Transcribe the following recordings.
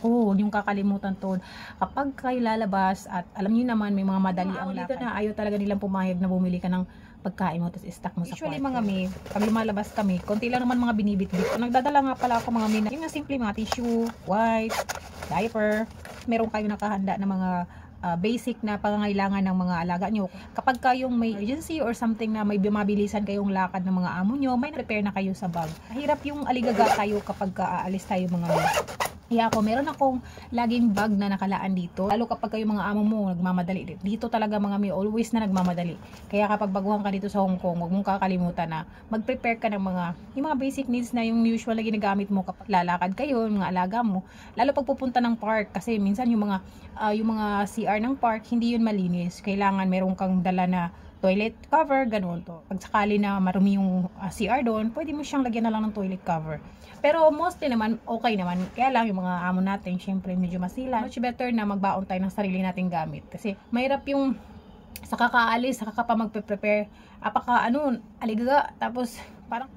Oo, huwag niyong kakalimutan 'to. Kapag kayo lalabas at alam niyo naman may mga madali ang lakad. Dito na ayaw talaga nilang pumayag na bumili ka ng pagkain mo tapos i-stock mo sa kwarto. Usually mga may, pag lumalabas kami, konti lang naman mga binibitbit. Nagdadala nga pala ako mga mina, yung mga simple mga tissue, wipes, diaper. Meron kayo nakahanda na mga basic na pangangailangan ng mga alaga nyo. Kapag kayong may emergency or something na may mabilisan kayong lakad ng mga amo nyo, may prepare na kayo sa bag. Mahirap yung aligaga tayo kapag aalis tayo mga may. Kaya ako, meron akong laging bag na nakalaan dito. Lalo kapag kayo mga amo mo nagmamadali. Dito talaga mga may always na nagmamadali. Kaya kapag baguhan ka dito sa Hong Kong, huwag mong kakalimutan na mag-prepare ka ng yung mga basic needs na yung usual na ginagamit mo kapag lalakad kayo, yung mga alaga mo. Lalo pag pupunta ng park kasi minsan yung mga CR ng park, hindi yun malinis. Kailangan meron kang dala na toilet cover, ganun to. Pag sakali na marumi yung CR doon, pwede mo siyang lagyan na lang ng toilet cover. Pero mostly naman, okay naman. Kaya lang yung mga amo natin, syempre medyo masila. Much better na magbaon tayo ng sarili nating gamit. Kasi mahirap yung sa kakaalis, sa kakapa magpe-prepare, aligaga, tapos parang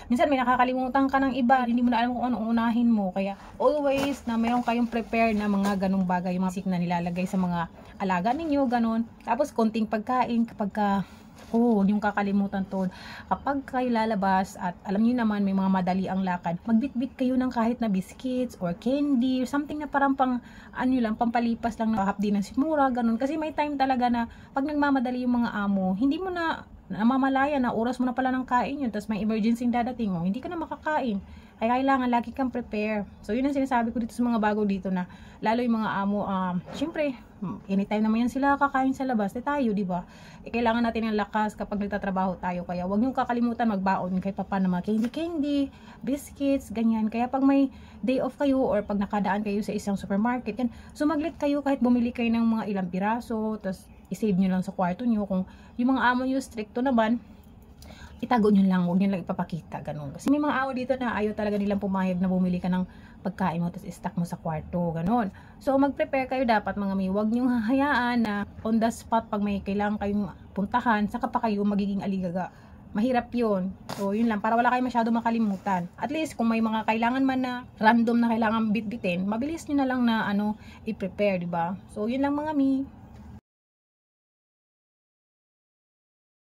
minsan may nakakalimutan ka ng iba, hindi mo na alam kung anong unahin mo. Kaya always na mayroon kayong prepare na mga ganong bagay, yung mga basic na nilalagay sa mga alaga ninyo, ganon. Tapos konting pagkain kapag huwag yung kakalimutan 'to. Kapag kayo lalabas at alam niyo naman may mga madali ang lakad, magbitbit kayo ng kahit na biscuits or candy or something na parang pampalipas lang na hapdi ng simura, ganun. Kasi may time talaga na pag nagmamadali yung mga amo, hindi mo na namamalaya na oras mo na pala ng kain yun, tapos may emergency dadating mo, hindi ka na makakain. Kaya kailangan lagi kang prepare. So yun ang sinasabi ko dito sa mga bago dito na lalo yung mga amo, syempre anytime naman yan sila kakain sa labas, tayo, di ba? Kailangan natin ng lakas kapag nagtatrabaho tayo. Kaya huwag niyong kakalimutan magbaon kahit paano mga candy, biscuits, ganyan. Kaya pag may day off kayo or pag nakadaan kayo sa isang supermarket, yan, sumaglit kayo kahit bumili kayo ng mga ilang piraso, tapos isave nyo lang sa kwarto nyo. Kung yung mga amo nyo stricto naman, itago nyo lang, huwag nyo lang ipapakita, ganun. Kasi may mga amo dito na ayaw talaga nilang pumayag na bumili ka ng pagkain mo tapos i-stock mo sa kwarto, ganun. So mag-prepare kayo dapat mga may, huwag nyo hahayaan na on the spot pag may kailangan kayong puntahan, saka pa kayo magiging aligaga. Mahirap yun. So yun lang, para wala kayo masyado makalimutan. At least kung may mga kailangan man na random na kailangan bitbitin, mabilis nyo na lang na i-prepare, diba? So yun lang mga mi.